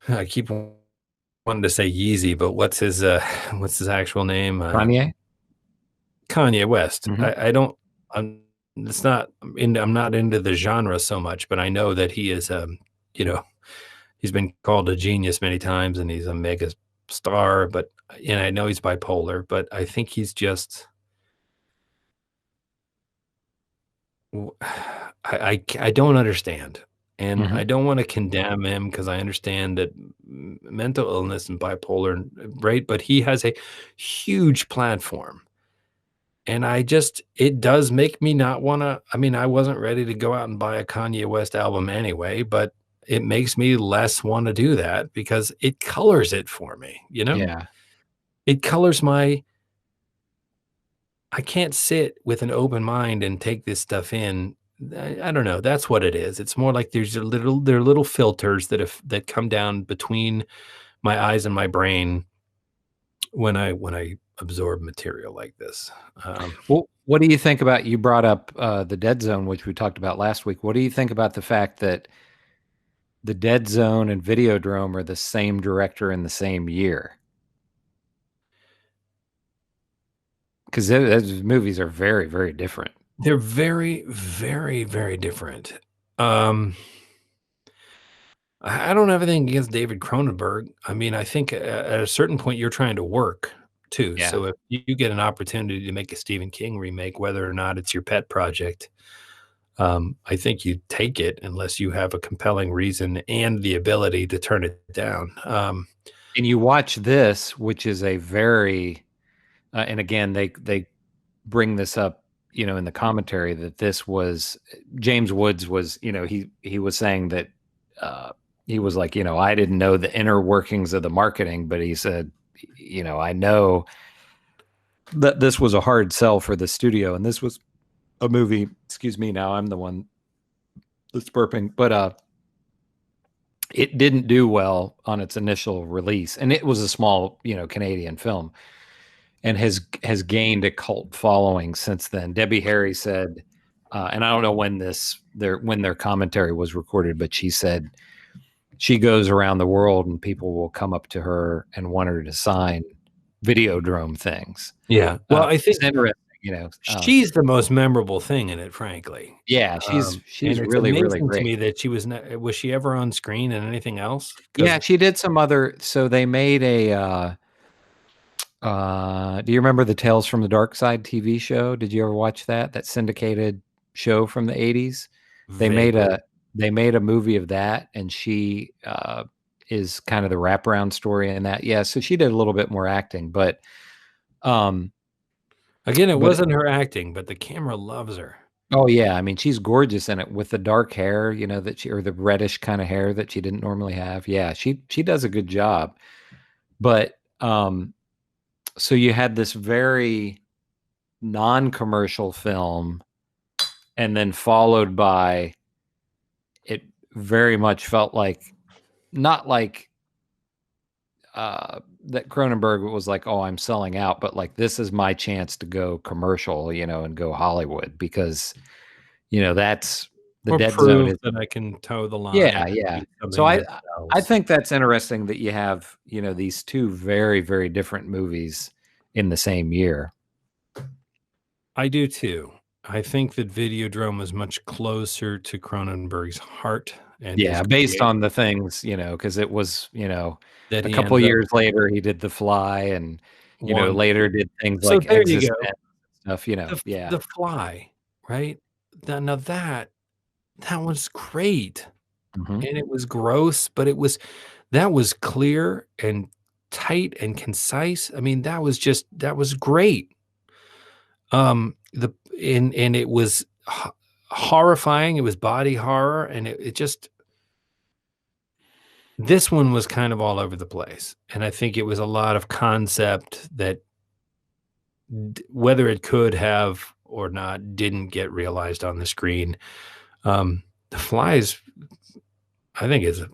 I keep wanted to say Yeezy, but what's his actual name? Kanye West. I'm not into the genre so much, but I know that he is he's been called a genius many times and he's a mega star, and I know he's bipolar, but I think he's just I don't understand. And Mhm. I don't want to condemn him because I understand that mental illness and bipolar, right? But he has a huge platform. And it does make me not want to. I mean, I wasn't ready to go out and buy a Kanye West album anyway, but it makes me less want to do that because it colors it for me, Yeah. It colors I can't sit with an open mind and take this stuff in. I don't know. That's what it is. It's more like there are little filters that come down between my eyes and my brain when I absorb material like this. Well, what do you think about, you brought up the Dead Zone, which we talked about last week. What do you think about the fact that the Dead Zone and Videodrome are the same director in the same year? Because those movies are very, very different. They're very, very, very different. Um, I don't have anything against David Cronenberg. I mean, I think at a certain point you're trying to work too. Yeah. So if you get an opportunity to make a Stephen King remake, whether or not it's your pet project, I think you take it unless you have a compelling reason and the ability to turn it down. And you watch this, which is a very, and again, they bring this up, in the commentary, that this was James Woods was, he was saying that he was like, I didn't know the inner workings of the marketing, but he said, I know that this was a hard sell for the studio, and this was a movie. Excuse me, now I'm the one that's burping, but it didn't do well on its initial release, and it was a small, Canadian film, and has gained a cult following since then. Debbie Harry said, and I don't know when their commentary was recorded, but she said she goes around the world and people will come up to her and want her to sign Videodrome things. Yeah. Well, I think it's interesting, she's the most memorable thing in it, frankly. yeah, she's And it's really, really amazing to great. me that was she ever on screen in anything else? 'Cause Yeah, she did some other. So they made a. Do you remember the Tales from the Dark Side TV show? Did you ever watch that? That syndicated show from the 80s? They made vaguely. a movie of that, and she is kind of the wraparound story in that. Yeah, so she did a little bit more acting, but um, Again, it but wasn't her acting, but the camera loves her. oh yeah, I mean she's gorgeous in it with the dark hair, that she, or the reddish kind of hair that she didn't normally have. Yeah, she does a good job. But so you had this very non-commercial film, and then followed by, it very much felt like, not like that Cronenberg was like, oh, I'm selling out, but like, this is my chance to go commercial, and go Hollywood, because that's the Or Dead Zone prove is. that I can toe the line Yeah, and yeah. do So something that I sells. think that's interesting that you have, these two very, very different movies in the same year. I do too. I think that Videodrome was much closer to Cronenberg's heart and his Yeah, based creation on the things, because it was, that a he couple ended up years later he did The Fly, and one. later did things So like there you Existence go. stuff, yeah. The Fly, right? Now that was great. Mhm. And it was gross, but that was clear and tight and concise. I mean, that was great. The and it was horrifying. It was body horror, and it just this one was kind of all over the place. And I think it was a lot of concept that whether it could have or not didn't get realized on the screen. The Flies, I think, is a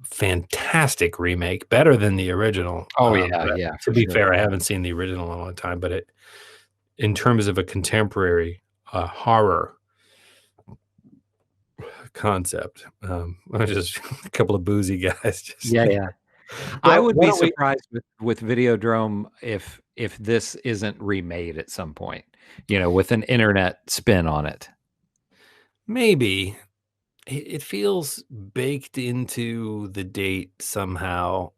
fantastic remake, better than the original. Oh yeah, But yeah, to for be sure. fair, I haven't seen the original in a long time, but in terms of a contemporary horror concept, just a couple of boozy guys. Yeah, yeah. I Well, would why be don't we surprised with Videodrome if this isn't remade at some point, with an internet spin on it. maybe it feels baked into the date somehow.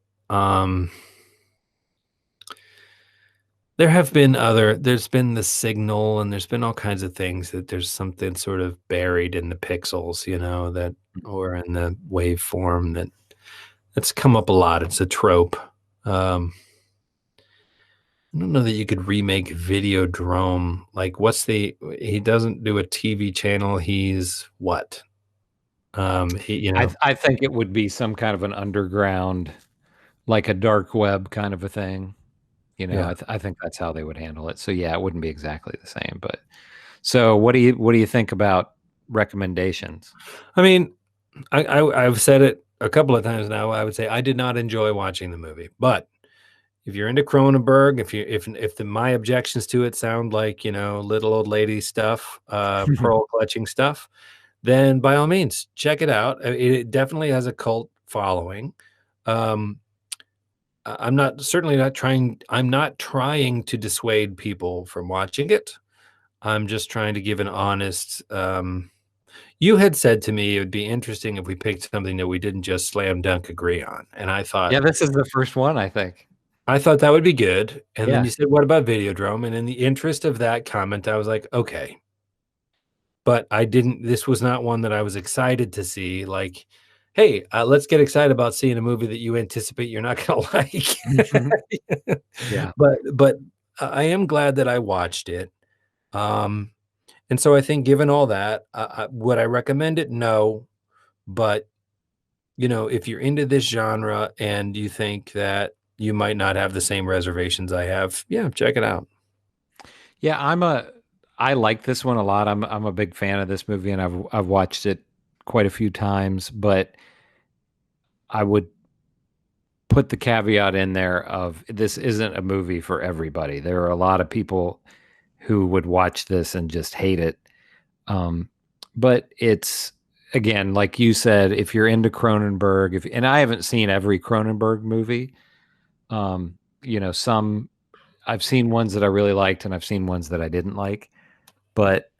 There have been there's been The Signal, and there's been all kinds of things that there's something sort of buried in the pixels, that or in the waveform that's come up a lot. It's a trope. Um, I don't know that you could remake Videodrome. Like, he doesn't do a TV channel. He's what? I think it would be some kind of an underground, like a dark web kind of a thing. Yeah. I think that's how they would handle it. So yeah, it wouldn't be exactly the same. But so what do you think about recommendations? I mean, I've said it a couple of times now. I would say I did not enjoy watching the movie, but if you're into Cronenberg, if my objections to it sound like little old lady stuff, pearl clutching stuff, then by all means check it out. It definitely has a cult following. Um, I'm not certainly not trying. I'm not trying to dissuade people from watching it. I'm just trying to give an honest. You had said to me it would be interesting if we picked something that we didn't just slam dunk agree on, and Yeah, this is the first one, I think. I thought that would be good. And then Yeah. you said, "What about Videodrome?" And in the interest of that comment, I was like, "Okay." But this was not one that I was excited to see. Like, hey, let's get excited about seeing a movie that you anticipate you're not going to like. Yeah. But I am glad that I watched it. And so I think given all that, would I recommend it? No. But, if you're into this genre and you think that you might not have the same reservations I have, yeah, check it out. Yeah, I like this one a lot. I'm a big fan of this movie, and I've watched it quite a few times, but I would put the caveat in there of this isn't a movie for everybody. There are a lot of people who would watch this and just hate it. But it's, again, like you said, if you're into Cronenberg, and I haven't seen every Cronenberg movie, some I've seen ones that I really liked, and I've seen ones that I didn't like. But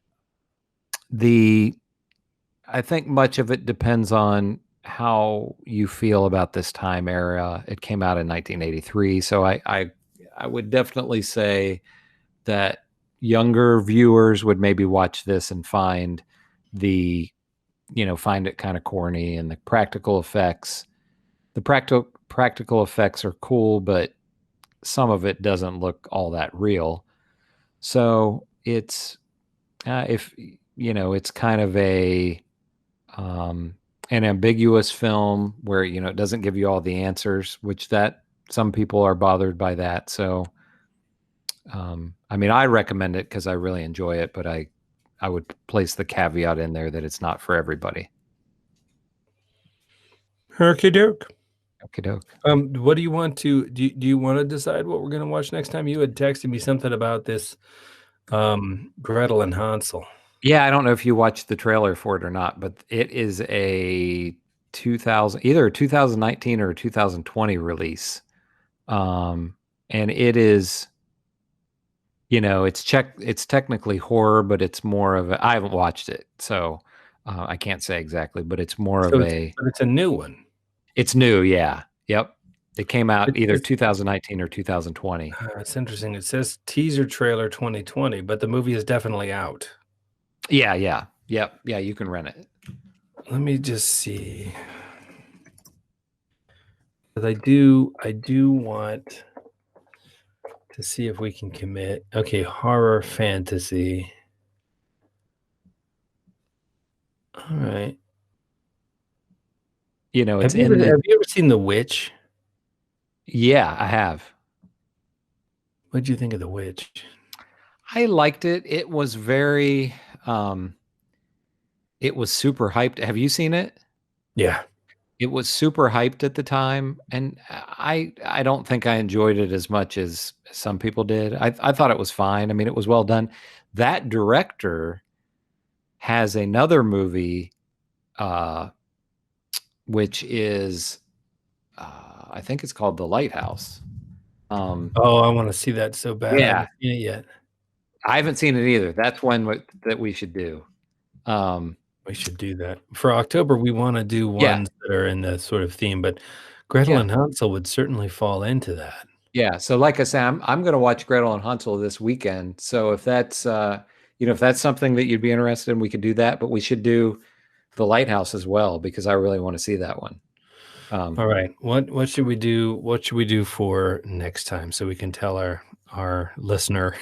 I think much of it depends on how you feel about this time era. It came out in 1983, so I would definitely say that younger viewers would maybe watch this and find find it kind of corny, and the practical effects. The practical effects are cool, but some of it doesn't look all that real. So it's it's kind of an ambiguous film where it doesn't give you all the answers, which that some people are bothered by that. So I recommend it because I really enjoy it, but I would place the caveat in there that it's not for everybody. Herky doke. Okie doke. What do you want to do? Do you want to decide what we're going to watch next time? You had texted me something about this, Gretel and Hansel. Yeah, I don't know if you watched the trailer for it or not, but it is a either a 2019 or a 2020 release. And it is, it's technically horror, but it's more of I haven't watched it, so I can't say exactly, but it's more So of but it's a new one. It's new, yeah. Yep. It came out either 2019 or 2020. It's interesting. It says teaser trailer 2020, but the movie is definitely out. Yeah. Yep. Yeah, you can rent it. Let me just see. But I do want to see if we can commit. Okay, horror fantasy. All right. It's have you ever seen The Witch? Yeah, I have. What'd you think of The Witch? I liked it. It was very it was super hyped. Have you seen it? Yeah. It was super hyped at the time, and I don't think I enjoyed it as much as some people did. I thought it was fine. I mean, it was well done. That director has another movie which is I think it's called The Lighthouse. I want to see that so bad. Yeah. I haven't seen it yet. I haven't seen it either. That's one that we should do. We should do that. For October, we want to do ones that are in the sort of theme, but Gretel and Hansel would certainly fall into that. Yeah. So like I said, I'm going to watch Gretel and Hansel this weekend. So if that's if that's something that you'd be interested in, we could do that. But we should do The Lighthouse as well because I really want to see that one. All right. What should we do? What should we do for next time so we can tell our listener?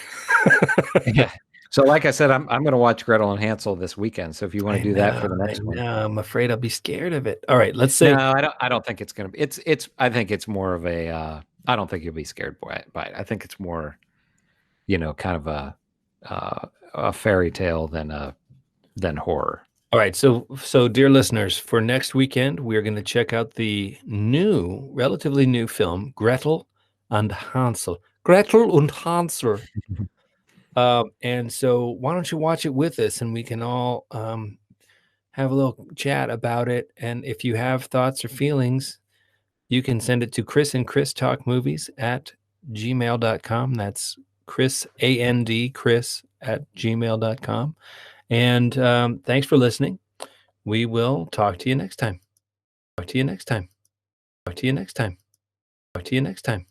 Yeah. So like I said, I'm going to watch Gretel and Hansel this weekend. So if you want to do that for the next one. I'm afraid I'll be scared of it. All right, let's say No, I don't think it's going to be. I think it's more of a I don't think you'll be scared by it. I think it's more kind of a fairy tale than horror. All right, so dear listeners, for next weekend, we're going to check out the relatively new film, Gretel and Hansel. Gretel und Hansel. And so why don't you watch it with us and we can all have a little chat about it. And if you have thoughts or feelings, you can send it to Chris and Chris Talk Movies at gmail.com. That's Chris, A-N-D, Chris at gmail.com. And thanks for listening. We will talk to you next time. Talk to you next time. Talk to you next time. Talk to you next time.